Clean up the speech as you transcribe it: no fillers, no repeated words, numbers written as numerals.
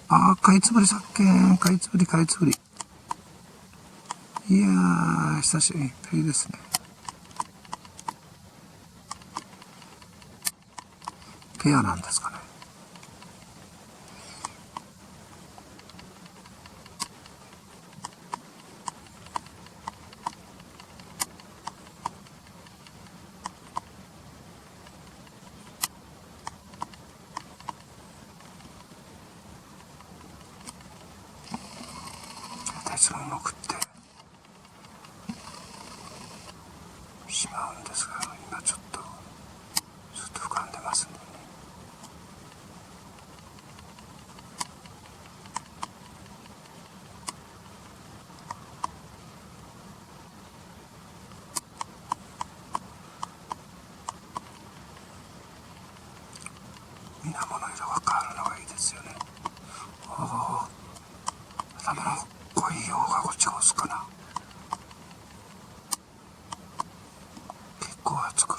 ああ、かいつぶりさっけん。かいつぶり、かいつぶり。いやー、久しぶりですね。ペアなんですかね。鉄分を食ってしまうんですが、今ちょっと浮かんでますね。水面の色が変わるのがいいですよね。おお、頭の濃い方がこっちが押すかな。結構熱く